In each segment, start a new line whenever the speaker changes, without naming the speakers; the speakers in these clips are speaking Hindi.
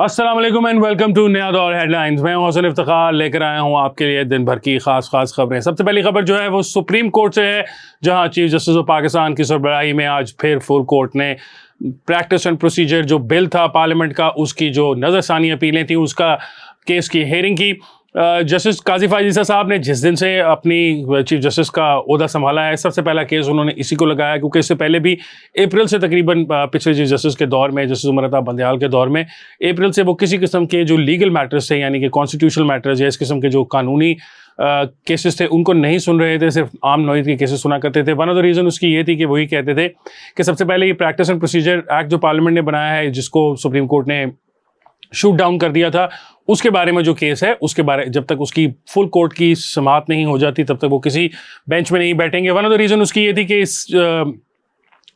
अस्सलाम वालेकुम एंड वेलकम टू नया दौर हेडलाइंस। मैं हसन इफ्तिखार लेकर आया हूं आपके लिए दिन भर की खास खबरें। सबसे पहली खबर जो है वो सुप्रीम कोर्ट से है, जहां चीफ जस्टिस ऑफ पाकिस्तान की सरबराही में आज फिर फुल कोर्ट ने प्रैक्टिस एंड प्रोसीजर जो बिल था पार्लियामेंट का, उसकी जो नज़रसानी अपीलें थी, उसका केस की हेयरिंग की। जस्टिस काजी फायज ईसा साहब ने जिस दिन से अपनी चीफ जस्टिस का ओहदा संभाला है, सबसे पहला केस उन्होंने इसी को लगाया, क्योंकि इससे पहले भी अप्रैल से तकरीबन पिछले चीफ जस्टिस के दौर में, जस्टिस उमर अता बंदयाल के दौर में, अप्रैल से वो किसी किस्म के जो लीगल मैटर्स थे, यानी कि कॉन्स्टिट्यूशनल मैटर्स या इस किस्म के जो कानूनी केसेस थे, उनको नहीं सुन रहे थे, सिर्फ आम नौयत के केसेस सुना करते थे। वन ऑफ द रीज़न उसकी ये थी कि वही कहते थे कि सबसे पहले ये प्रैक्टिस एंड प्रोसीजर एक्ट जो पार्लियामेंट ने बनाया है, जिसको सुप्रीम कोर्ट ने शूट डाउन कर दिया था, उसके बारे में जो केस है, उसके बारे जब तक उसकी फुल कोर्ट की समाअत नहीं हो जाती तब तक वो किसी बेंच में नहीं बैठेंगे। वन ऑफ द रीज़न उसकी ये थी कि इस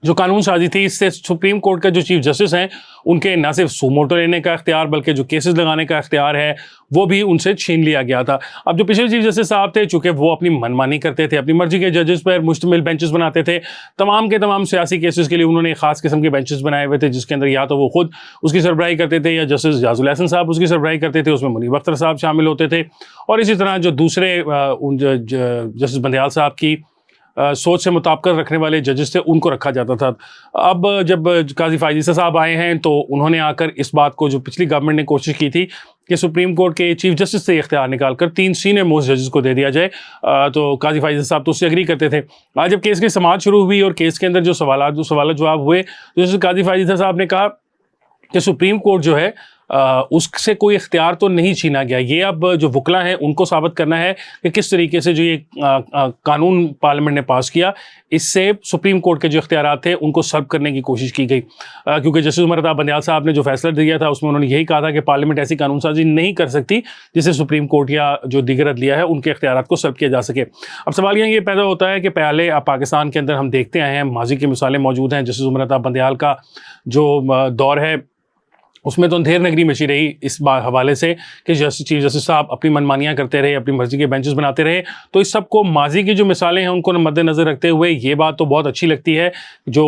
जो कानून साजी थी, इससे सुप्रीम कोर्ट का जो चीफ जस्टिस हैं, उनके ना सिर्फ सुमोटो लेने का इख्तियार बल्कि जो केसेस लगाने का इख्तियार है वो भी उनसे छीन लिया गया था। अब जो पिछले चीफ जस्टिस साहब थे, चूँकि वो अपनी मनमानी करते थे, अपनी मर्जी के जजेस पर मुश्तमिल बेंचेस बनाते थे, तमाम के तमाम सियासी केसेस के लिए उन्होंने ख़ास किस्म के बेंचेस बनाए हुए थे, जिसके अंदर या तो वो खुद उसकी सरबराही करते थे या जस्टिस जाजुल एहसन साहब उसकी सरबराही करते थे, उसमें मुनीब अख्तर साहब शामिल होते थे, और इसी तरह जो दूसरे जस्टिस बंदयाल साहब की सोच से मुताबिक रखने वाले जजेस थे, उनको रखा जाता था। अब जब काजी फायज ईसा साहब आए हैं, तो उन्होंने आकर इस बात को, जो पिछली गवर्नमेंट ने कोशिश की थी कि सुप्रीम कोर्ट के चीफ जस्टिस से इख्तियार निकालकर 3 सीनियर मोस्ट जजेस को दे दिया जाए, तो काजी फायज ईसा साहब तो उससे एग्री करते थे। आज जब केस की समाअत शुरू हुई और केस के अंदर जो सवाल जवाब हुए, तो जैसे काजी फायज ईसा साहब ने कहा कि सुप्रीम कोर्ट जो है उससे कोई इख्तियार तो नहीं छीना गया। ये अब जो वकला हैं उनको साबित करना है कि किस तरीके से जो ये कानून पार्लियामेंट ने पास किया, इससे सुप्रीम कोर्ट के जो इख्तियारात थे उनको सर्व करने की कोशिश की गई। क्योंकि जस्टिस उमर अता बंदयाल साहब ने जो फैसला दिया था, उसमें उन्होंने यही कहा था कि पार्लियामेंट ऐसी कानून साजी नहीं कर सकती जिससे सुप्रीम कोर्ट या जो दीगर अदलिया है उनके इख्तियारात को सर्व किया जा सके। अब सवाल ये पैदा होता है कि पहले पाकिस्तान के अंदर हम देखते आए हैं, माजी की मिसालें मौजूद हैं। जस्टिस उमर अता बंदयाल का जो दौर है, उसमें तो अंधेर नगरी मची रही इस हवाले से कि चीफ जस्टिस साहब अपनी मनमानियाँ करते रहे, अपनी मर्जी के बेंचेस बनाते रहे। तो इस सब को, माजी की जो मिसालें हैं उनको मद्देनज़र रखते हुए, ये बात तो बहुत अच्छी लगती है जो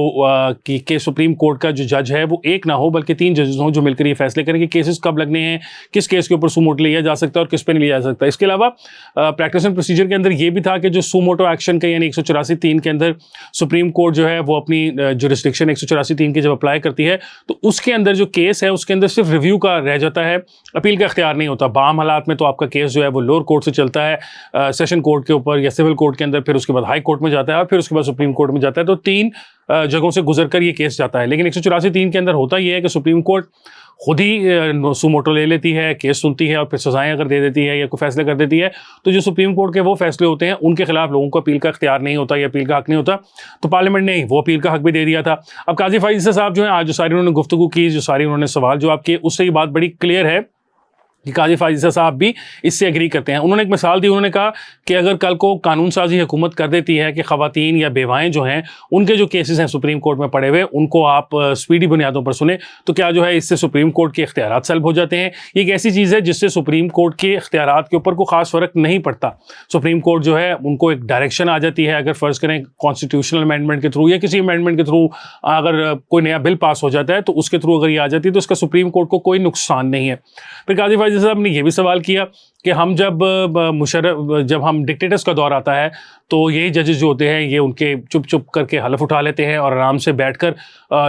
कि सुप्रीम कोर्ट का जो जज है वो एक ना हो बल्कि 3 जजेस हों जो मिलकर ये फैसले करें कि केसेस कब लगने हैं, किस केस के ऊपर सुमोटो लिया जा सकता है और किस पर नहीं लिया जा सकता। इसके अलावा प्रैक्टिस एंड प्रोसीजर के अंदर ये भी था कि जो सुमोटो एक्शन का, यानी 184(3) के अंदर सुप्रीम कोर्ट जो है वो अपनी जुरिस्डिक्शन 184(3) की जब अप्लाई करती है, तो उसके अंदर जो केस है उसके अंदर सिर्फ रिव्यू का रह जाता है, अपील का इख्तियार नहीं होता। बाम हालात में तो आपका केस जो है वो लोअर कोर्ट से चलता है सेशन कोर्ट के ऊपर या सिविल कोर्ट के अंदर, फिर उसके बाद हाई कोर्ट में जाता है और फिर उसके बाद सुप्रीम कोर्ट में जाता है। तो 3 जगहों से गुजरकर ये केस जाता है। लेकिन 184(3) के अंदर होता यह है कि सुप्रीम कोर्ट खुद ही सुमोटो ले लेती है, केस सुनती है और फिर सजाएं अगर दे देती है या कोई फैसले कर देती है, तो जो सुप्रीम कोर्ट के वो फैसले होते हैं उनके खिलाफ लोगों को अपील का इख्तियार नहीं होता या अपील का हक नहीं होता। तो पार्लियामेंट ने वो अपील का हक भी दे दिया था। अब काजी फायज ईसा साहब जो है, आज जो सारी उन्होंने गुफ्तगू की, जो सारी उन्होंने सवाल जवाब किए, उससे ये बात बड़ी क्लियर है कि काजी फायज ईसा साहब भी इससे एग्री करते हैं। उन्होंने एक मिसाल दी, उन्होंने कहा कि अगर कल को कानून साजी हुकूमत कर देती है कि ख़वातीन या बेवाएँ जो हैं उनके जो केसेस हैं सुप्रीम कोर्ट में पड़े हुए, उनको आप स्पीडी बुनियादों पर सुने, तो क्या जो है इससे सुप्रीम कोर्ट के इख्तियारात सल्ब हो जाते हैं। ये एक ऐसी चीज़ है जिससे सुप्रीम कोर्ट के इख्तियारात के ऊपर कोई ख़ास फ़र्क नहीं पड़ता। सुप्रीम कोर्ट जो है उनको एक डायरेक्शन आ जाती है, अगर फ़र्ज़ करें कॉन्स्टिट्यूशनल अमेंडमेंट के थ्रू या किसी अमेंडमेंट के थ्रू अगर कोई नया बिल पास हो जाता है, तो उसके थ्रू अगर ये आ जाती है तो उसका सुप्रीम कोर्ट को कोई नुकसान नहीं है। फिर काजी फायज ईसा साहब ने यह भी सवाल किया कि हम जब हम डिक्टेटर्स का दौर आता है, तो यही जजेस जो होते हैं ये उनके चुप करके हलफ उठा लेते हैं और आराम से बैठकर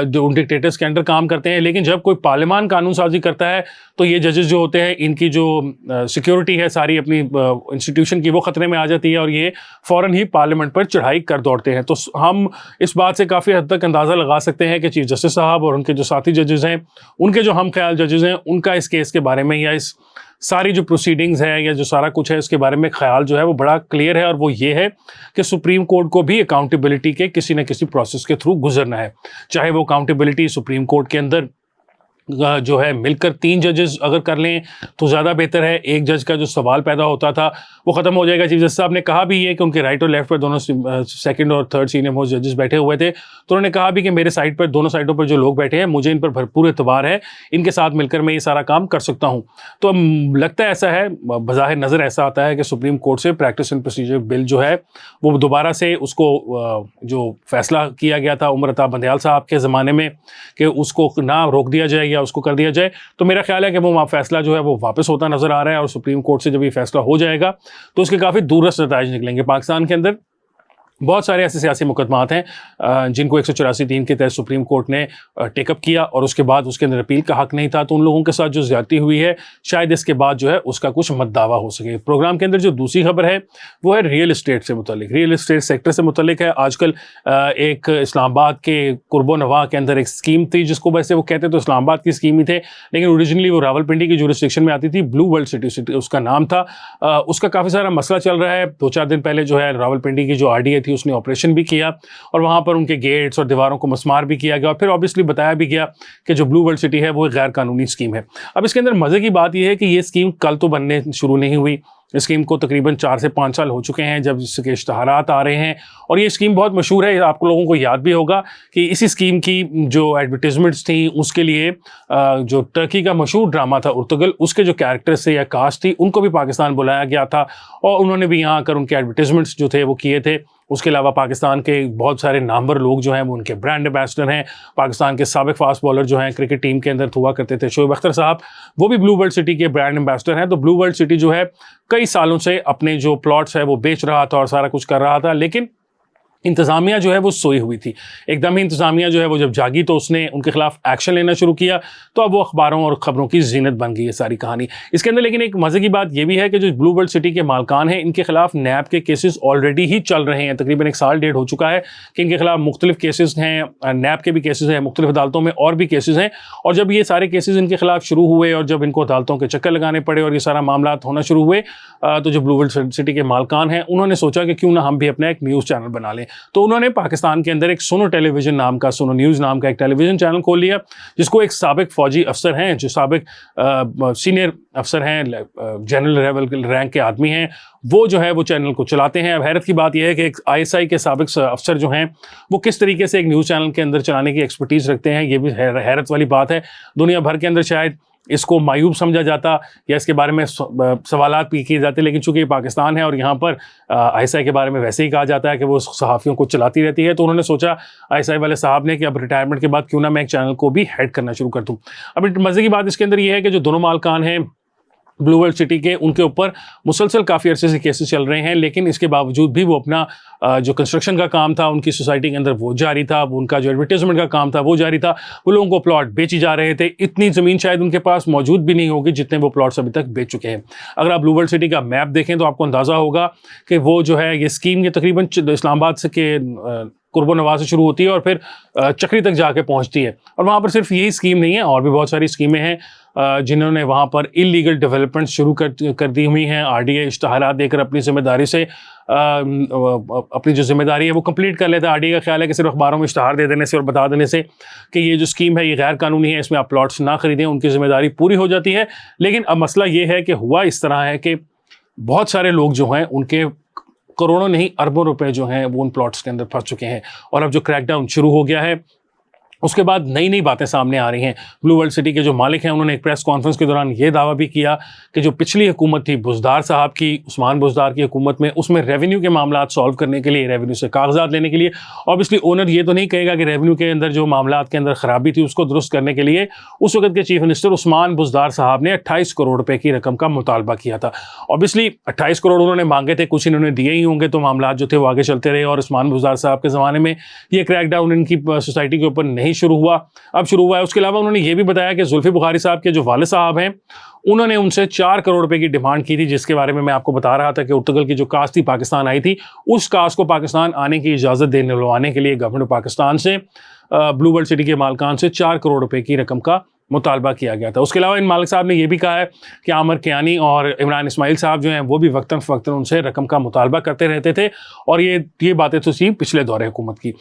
जो उन डिक्टेटर्स के अंडर काम करते हैं। लेकिन जब कोई पार्लियामान कानून साजी करता है, तो ये जजेस जो होते हैं, इनकी जो सिक्योरिटी है सारी अपनी इंस्टीट्यूशन की, वो ख़तरे में आ जाती है और ये फ़ौरन ही पार्लियामेंट पर चढ़ाई कर दौड़ते हैं। तो हम इस बात से काफ़ी हद तक अंदाज़ा लगा सकते हैं कि चीफ जस्टिस साहब और उनके जो साथी जजेस हैं, उनके जो हम ख्याल जजेस हैं, उनका इस केस के बारे में या इस सारी जो प्रोसीडिंग्स है या जो सारा कुछ है उसके बारे में ख्याल जो है वो बड़ा क्लियर है, और वो ये है कि सुप्रीम कोर्ट को भी अकाउंटेबिलिटी के किसी न किसी प्रोसेस के थ्रू गुजरना है। चाहे वो अकाउंटेबिलिटी सुप्रीम कोर्ट के अंदर जो है मिलकर 3 जजेस अगर कर लें तो ज़्यादा बेहतर है। एक जज का जो सवाल पैदा होता था वो ख़त्म हो जाएगा। चीफ जस्टिस साहब ने कहा भी ये कि उनके राइट और लेफ्ट पर दोनों सेकंड और थर्ड सीनियर मोस्ट जजेस बैठे हुए थे, तो उन्होंने कहा भी कि मेरे साइड पर, दोनों साइडों पर जो लोग बैठे हैं, मुझे इन पर भरपूर एतबार है, इनके साथ मिलकर मैं ये सारा काम कर सकता हूँ। तो लगता है ऐसा है, बज़ाहिर नज़र ऐसा आता है कि सुप्रीम कोर्ट से प्रैक्टिस एंड प्रोसीजर बिल जो है वो दोबारा से उसको जो फैसला किया गया था उमर अता बंदयाल साहब के ज़माने में कि उसको ना रोक दिया जाए या दिया उसको कर दिया जाए। तो मेरा ख्याल है कि वो फैसला जो है वो वापस होता नजर आ रहा है और सुप्रीम कोर्ट से जब ये फैसला हो जाएगा तो उसके काफ़ी दूरस्थ नताइज निकलेंगे। पाकिस्तान के अंदर बहुत सारे ऐसे सियासी मुकदमात हैं जिनको 184(3) के तहत सुप्रीम कोर्ट ने टेकअप किया और उसके बाद उसके अंदर अपील का हक नहीं था, तो उन लोगों के साथ जो ज्यादती हुई है शायद इसके बाद जो है उसका कुछ मद्दावा हो सके। प्रोग्राम के अंदर जो दूसरी खबर है वो है रियल इस्टेट से मुतल्लिक, रियल इस्टेट सेक्टर से मुतल्लिक है। आजकल एक इस्लामाबाद के कुर्बो नवा के अंदर एक स्कीम थी जिसको वैसे वो कहते तो इस्लामाबाद की स्कीम ही थे, लेकिन ओरिजिनली वो रावलपिंडी की जुरिस्डिक्शन में आती थी, ब्लू वर्ल्ड सिटी उसका नाम था। उसका काफ़ी सारा मसला चल रहा है। 2-4 दिन पहले जो है रावलपिंडी की जो RDA थी उसने ऑपरेशन भी किया और वहाँ पर उनके गेट्स और दीवारों को मस्मार भी किया गया और फिर ऑब्वियसली बताया भी गया कि जो ब्लू वर्ल्ड सिटी है वो एक गैर कानूनी स्कीम है। अब इसके अंदर मज़े की बात यह है कि ये स्कीम कल तो बनने शुरू नहीं हुई, इस स्कीम को तकरीबन 4 से 5 साल हो चुके हैं जब इसके इश्तहारात आ रहे हैं और ये स्कीम बहुत मशहूर है। आप लोगों को याद भी होगा कि इसी स्कीम की जो एडवर्टीजमेंट्स थी उसके लिए जो टर्की का मशहूर ड्रामा था उर्तुगल, उसके जो कैरेक्टर्स थे या कास्ट थी उनको भी पाकिस्तान बुलाया गया था और उन्होंने भी यहाँ आकर उनके एडवर्टीजमेंट्स जो थे वो किए थे। उसके अलावा पाकिस्तान के बहुत सारे नामवर लोग जो हैं वो उनके ब्रांड एम्बेसडर हैं। पाकिस्तान के साबिक फास्ट बॉलर जो हैं क्रिकेट टीम के अंदर हुआ करते थे, शोएब अख्तर साहब, वो भी ब्लू वर्ल्ड सिटी के ब्रांड एम्बेसडर हैं। तो ब्लू वर्ल्ड सिटी जो है कई सालों से अपने जो प्लॉट्स है वो बेच रहा था और सारा कुछ कर रहा था, लेकिन इंतज़ामिया जो है वो सोई हुई थी। एकदम ही इंतज़ामिया जो है वो जब जागी तो उसने उनके खिलाफ एक्शन लेना शुरू किया, तो अब वो अखबारों और ख़बरों की जीनत बन गई है सारी कहानी। इसके अंदर लेकिन एक मज़े की बात ये भी है कि जो ब्लू वर्ल्ड सिटी के मालकान हैं इनके खिलाफ नैब के केसेस ऑलरेडी ही चल रहे हैं। तकरीबन 1 साल डेढ़ हो चुका है कि इनके खिलाफ मुख्तलिफ केसेस हैं, नैब के भी केसेस हैं, मुख्तलिफ अदालतों में और भी केसेस हैं। और जब ये सारे केसेस इनके खिलाफ शुरू हुए और जब इनको अदालतों के चक्कर लगाने पड़े और ये सारा मामला होना शुरू हुए, तो जो ब्लू वर्ल्ड सिटी के मालकान हैं उन्होंने सोचा कि क्यों ना हम भी अपना एक न्यूज़ चैनल बना लें। तो उन्होंने पाकिस्तान के अंदर एक सुनो टेलीविजन नाम का, सुनो न्यूज़ नाम का एक टेलीविज़न चैनल खोल लिया, जिसको एक साबिक फ़ौजी अफसर हैं, जो साबिक सीनियर अफसर हैं, जनरल लेवल रैंक के आदमी हैं, वो जो है वो चैनल को चलाते हैं। अब हैरत की बात यह है कि एक ISI के साबिक अफसर जो हैं वो किस तरीके से एक न्यूज़ चैनल के अंदर चलाने की एक्सपर्टीज़ रखते हैं, ये भी हैरत वाली बात है। दुनिया भर के अंदर शायद इसको मायूब समझा जाता या इसके बारे में सवालात भी किए जाते, लेकिन चूंकि ये पाकिस्तान है और यहाँ पर ISI के बारे में वैसे ही कहा जाता है कि वो सहाफ़ियों को चलाती रहती है, तो उन्होंने सोचा ISI वाले साहब ने कि अब रिटायरमेंट के बाद क्यों ना मैं एक चैनल को भी हेड करना शुरू कर दूँ। अब मज़े की बात इसके अंदर ये है कि जो दोनों मालकान हैं ब्लू वर्ल्ड सिटी के, उनके ऊपर मुसलसल काफ़ी अरसे से केसेस चल रहे हैं, लेकिन इसके बावजूद भी वो अपना जो कंस्ट्रक्शन का काम था उनकी सोसाइटी के अंदर वो जारी था, वो उनका जो एडवर्टाइजमेंट का काम था वो जारी था, वो लोगों को प्लॉट बेची जा रहे थे। इतनी ज़मीन शायद उनके पास मौजूद भी नहीं होगी जितने वो प्लॉट्स अभी तक बेच चुके हैं। अगर आप ब्लू वर्ल्ड सिटी का मैप देखें तो आपको अंदाज़ा होगा कि वो जो है ये स्कीम ये तकरीबन इस्लामाबाद से के कुर्बो नवा से शुरू होती है और फिर चक्री तक जाके पहुंचती है। और वहाँ पर सिर्फ यही स्कीम नहीं है, और भी बहुत सारी स्कीमें हैं जिन्होंने वहाँ पर इलीगल डेवलपमेंट शुरू कर दी हुई हैं। RDA इश्तहारात देकर अपनी जिम्मेदारी से अपनी जो जिम्मेदारी है वो कंप्लीट कर लेता है। RDA का ख्याल है कि सिर्फ अखबारों में इश्तहार दे देने से और बता देने से कि ये जो स्कीम है ये गैर कानूनी है, इसमें आप प्लॉट्स ना खरीदें, उनकी जिम्मेदारी पूरी हो जाती है। लेकिन अब मसला ये है कि हुआ इस तरह है कि बहुत सारे लोग जो हैं उनके करोड़ों नहीं अरबों रुपए जो हैं वो उन प्लॉट्स के अंदर फंस चुके हैं और अब जो क्रैकडाउन शुरू हो गया है उसके बाद नई नई बातें सामने आ रही हैं। ब्लू वर्ल्ड सिटी के जो मालिक हैं उन्होंने एक प्रेस कॉन्फ्रेंस के दौरान ये दावा भी किया कि जो पिछली हुकूमत थी बुज़दार साहब की, उस्मान बुज़दार की हुकूमत में, उसमें रेवेन्यू के मामला सॉल्व करने के लिए, रेवेन्यू से कागजात लेने के लिए, ऑब्वियसली ओनर ये तो नहीं कहेगा कि रेवेन्यू के अंदर जो मामला के अंदर ख़राबी थी उसको दुरुस्त करने के लिए उस वक्त के चीफ मिनिस्टर उस्मान बुज़दार साहब ने 28 करोड़ रुपये की रकम का मुतालबा किया था। ऑब्वियसली 28 करोड़ उन्होंने मांगे थे, कुछ इन्होंने दिए ही होंगे, तो मामला जो थे वो आगे चलते रहे और उस्मान बुज़दार साहब के ज़माने में ये क्रैकडाउन इनकी सोसाइटी के ऊपर नहीं शुरू हुआ, अब शुरू हुआ है। उसके अलावा उन्होंने ये भी बताया कि जुल्फी बुखारी साहब के जो वालिद साहब हैं उन्होंने उनसे 4 करोड़ रुपए की डिमांड की थी, जिसके बारे में मैं आपको बता रहा था कि उर्तुगल की जो कास्ट थी पाकिस्तान आई थी, उस कास्ट को पाकिस्तान आने की इजाज़त दिलवाने के लिए गवर्नमेंट ऑफ पाकिस्तान से ब्लू वर्ल्ड सिटी के मालकान से 4 करोड़ रुपए की रकम का मुतालबा किया गया था। उसके अलावा इन मालिक साहब ने यह भी कहा है कि आमिर कियानी और इमरान इस्माइल साहब जो हैं वो भी वक्तन फ़वक्तन उनसे रकम का मुतालबा करते रहते थे और ये बातें तो थी पिछले दौरे हुकूमत की।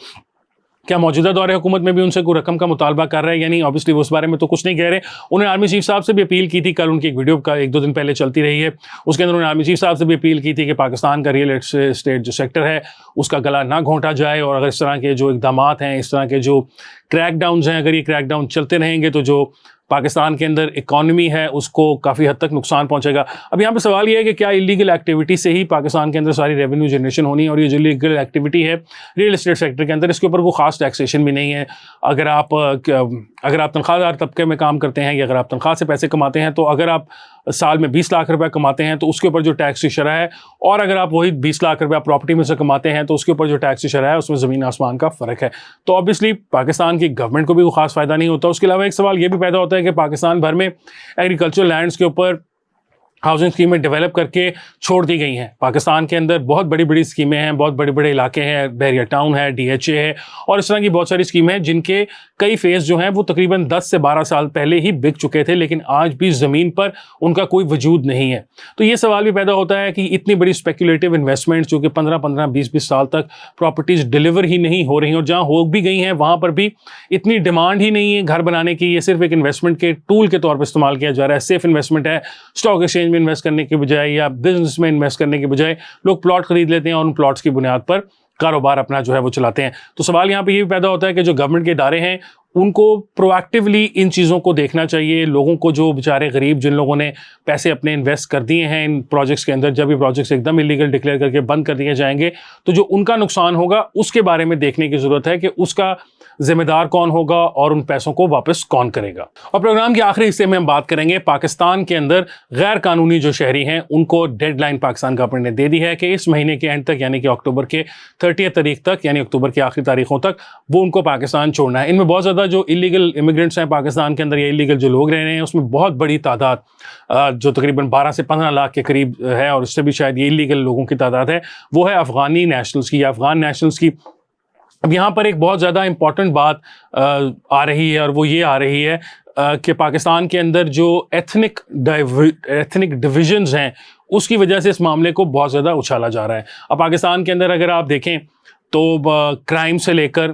क्या मौजूदा दौरे हुकूमत में भी उनसे कोई रकम का मुतालबा कर रहे हैं या नहीं, ऑब्वियसली वो उस बारे में तो कुछ नहीं कह रहे। उन्होंने आर्मी चीफ साहब से भी अपील की थी, कल उनकी एक वीडियो का 1-2 दिन पहले चलती रही है, उसके अंदर उन्होंने आर्मी चीफ साहब से भी अपील की थी कि पाकिस्तान का रियल एस्टेट जो सेक्टर है उसका गला ना घोंटा जाए और अगर इस तरह के जो इक़दाम हैं, इस तरह के जो क्रैकडाउन्स हैं, अगर ये क्रैकडाउन चलते रहेंगे तो जो पाकिस्तान के अंदर इकॉनमी है उसको काफ़ी हद तक नुकसान पहुंचेगा। अब यहाँ पे सवाल ये है कि क्या इलीगल एक्टिविटी से ही पाकिस्तान के अंदर सारी रेवेन्यू जनरेशन होनी है, और ये जो इलीगल एक्टिविटी है रियल एस्टेट सेक्टर के अंदर इसके ऊपर कोई ख़ास टैक्सेशन भी नहीं है। अगर आप अगर आप तनख्वाहदार तबके में काम करते हैं या अगर आप तनख्वाह से पैसे कमाते हैं, तो अगर आप साल में 20 लाख रुपए कमाते हैं तो उसके ऊपर जो टैक्स की शरह है, और अगर आप वही 20 लाख रुपए प्रॉपर्टी में से कमाते हैं तो उसके ऊपर जो टैक्स की शरह है उसमें ज़मीन आसमान का फ़र्क है। तो ऑब्वियसली पाकिस्तान की गवर्नमेंट को भी कोई ख़ास फ़ायदा नहीं होता। उसके अलावा एक सवाल ये भी पैदा होता है कि पाकिस्तान भर में एग्रीकल्चर लैंड्स के ऊपर हाउसिंग स्कीमें डेवलप करके छोड़ दी गई हैं। पाकिस्तान के अंदर बहुत बड़ी बड़ी स्कीमें हैं, बहुत बड़े बड़े इलाके हैं, बहरिया टाउन है, DHA है, और इस तरह की बहुत सारी स्कीमें हैं जिनके कई फेज़ जो हैं वो तकरीबन 10 से 12 साल पहले ही बिक चुके थे, लेकिन आज भी ज़मीन पर उनका कोई वजूद नहीं है। तो ये सवाल भी पैदा होता है कि इतनी बड़ी स्पेकुलेटिव इन्वेस्टमेंट जो कि 15-15, 20-20 साल तक प्रॉपर्टीज़ डिलीवर ही नहीं हो रही हैं, और जहाँ हो भी गई हैं वहाँ पर भी इतनी डिमांड ही नहीं है घर बनाने की। ये सिर्फ एक इन्वेस्टमेंट के टूल के तौर पर इस्तेमाल किया जा रहा है। सेफ इन्वेस्टमेंट है, स्टॉक एक्सचेंज में इन्वेस्ट करने के बजाय या बिजनेस में इन्वेस्ट करने के बजाय लोग प्लॉट खरीद लेते हैं और उन प्लॉट्स की बुनियाद पर कारोबार अपना जो है वो चलाते हैं। तो सवाल यहाँ पे ये भी पैदा होता है कि जो गवर्नमेंट के इदारे हैं उनको प्रोएक्टिवली इन चीज़ों को देखना चाहिए। लोगों को, जो बेचारे गरीब जिन लोगों ने पैसे अपने इन्वेस्ट कर दिए हैं इन प्रोजेक्ट्स के अंदर, जब ये प्रोजेक्ट्स एकदम इलीगल डिक्लेयर करके बंद कर दिए जाएंगे तो जो उनका नुकसान होगा उसके बारे में देखने की ज़रूरत है कि उसका जिम्मेदार कौन होगा और उन पैसों को वापस कौन करेगा। और प्रोग्राम के आखिरी हिस्से में हम बात करेंगे पाकिस्तान के अंदर गैर कानूनी जो शहरी हैं उनको डेडलाइन पाकिस्तान गवर्नमेंट ने दे दी है कि इस महीने के एंड तक, यानी कि अक्टूबर के 30 तारीख तक, यानी अक्टूबर की आखिरी तारीखों तक वो उनको पाकिस्तान छोड़ना है। इनमें बहुत ज़्यादा जो इलीगल इमिग्रेंट्स हैं पाकिस्तान के अंदर, या इलीगल जो लोग रह रहे हैं, उसमें बहुत बड़ी तादाद जो तकरीबन 12 से 15 लाख के करीब है, और उससे भी शायद ये इलीगल लोगों की तादाद है, वो है अफ़गानी नेशनल्स की या अफ़गान नेशनल्स की। अब यहाँ पर एक बहुत ज़्यादा इम्पॉर्टेंट बात आ रही है, और वो ये आ रही है कि पाकिस्तान के अंदर जो एथनिक डिविजन्स हैं उसकी वजह से इस मामले को बहुत ज़्यादा उछाला जा रहा है। अब पाकिस्तान के अंदर अगर आप देखें तो क्राइम से लेकर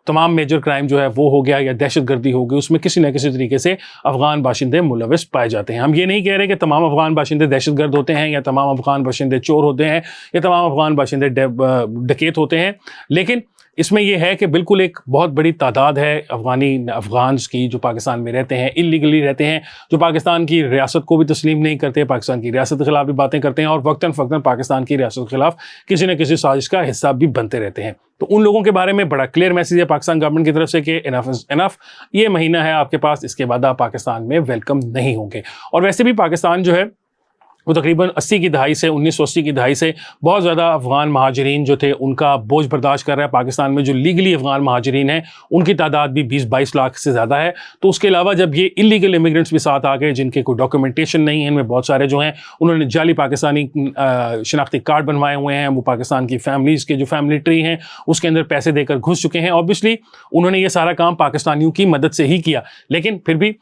तमाम मेजर क्राइम जो है वो हो गया, या दहशतगर्दी हो गई, उसमें किसी न किसी तरीके से अफ़गान बाशिंदे मुलविस पाए जाते हैं। हम ये नहीं कह रहे कि तमाम अफ़गान बाशिंदे दहशतगर्द होते हैं, या तमाम अफ़गान बाशिंदे चोर होते हैं, या तमाम अफ़गान बाशिंदे डकैत होते हैं, लेकिन इसमें यह है कि बिल्कुल एक बहुत बड़ी तादाद है अफ़गान्स की जो पाकिस्तान में रहते हैं, इलीगली रहते हैं, जो पाकिस्तान की रियासत को भी तस्लीम नहीं करते, पाकिस्तान की रियासत के ख़िलाफ़ भी बातें करते हैं, और वक्तन फ़क्तन पाकिस्तान की रियासत के ख़िलाफ़ किसी न किसी साजिश का हिस्सा भी बनते रहते हैं। तो उन लोगों के बारे में बड़ा क्लियर मैसेज है पाकिस्तान गवर्नमेंट की तरफ से कि इनफ इज़ इनफ, ये महीना है आपके पास, इसके बाद आप पाकिस्तान में वेलकम नहीं होंगे। और वैसे भी पाकिस्तान जो है वो तकरीबन 80 की दहाई से 1980 की दहाई से बहुत ज़्यादा अफ़गान महाजरीन जो थे उनका बोझ बर्दाश्त कर रहा है। पाकिस्तान में जो लीगली अफ़गान महाजरीन हैं उनकी तादाद भी 20-22 लाख से ज़्यादा है। तो उसके अलावा जब ये इलीगल इमिग्रेंट्स भी साथ आ गए जिनके कोई डॉक्यूमेंटेशन नहीं है, इनमें बहुत सारे जो हैं उन्होंने जाली पाकिस्तानी शनाख्ती कार्ड बनवाए हुए हैं, वो पाकिस्तान की फैमिलीज़ के जो फैमिली ट्री हैं उसके अंदर पैसे देकर घुस चुके हैं। ऑब्वियसली उन्होंने ये सारा काम पाकिस्तानियों की मदद से ही किया, लेकिन फिर भी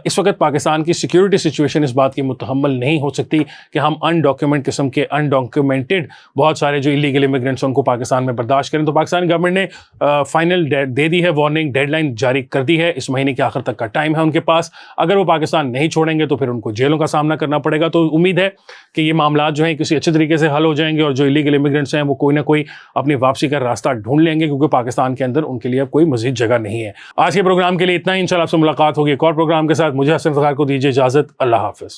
इस वक्त पाकिस्तान की सिक्योरिटी सिचुएशन इस बात की मुतहम्मल नहीं हो सकती कि हम अनडॉक्यूमेंट किस्म के अनडॉक्यूमेंटेड बहुत सारे जो इलीगल इमिग्रेंट्स उनको पाकिस्तान में बर्दाश्त करें। तो पाकिस्तान गवर्नमेंट ने फाइनल दे दी है, वार्निंग डेडलाइन जारी कर दी है, इस महीने के आखिर तक का टाइम है उनके पास। अगर वो पाकिस्तान नहीं छोड़ेंगे तो फिर उनको जेलों का सामना करना पड़ेगा। तो उम्मीद है कि ये मामला जो हैं किसी अच्छे तरीके से हल हो जाएंगे और जो इलीगल इमिग्रेंट्स हैं वो कोई ना कोई अपनी वापसी का रास्ता ढूंढ लेंगे, क्योंकि पाकिस्तान के अंदर उनके लिए अब कोई मजीद जगह नहीं है। आज के प्रोग्राम के लिए इतना ही। इंशाल्लाह आपसे मुलाकात होगी एक और प्रोग्राम के साथ। मुझे हसन फ़ख़ार को दीजिए इजाज़त। अल्लाह हाफ़िज़।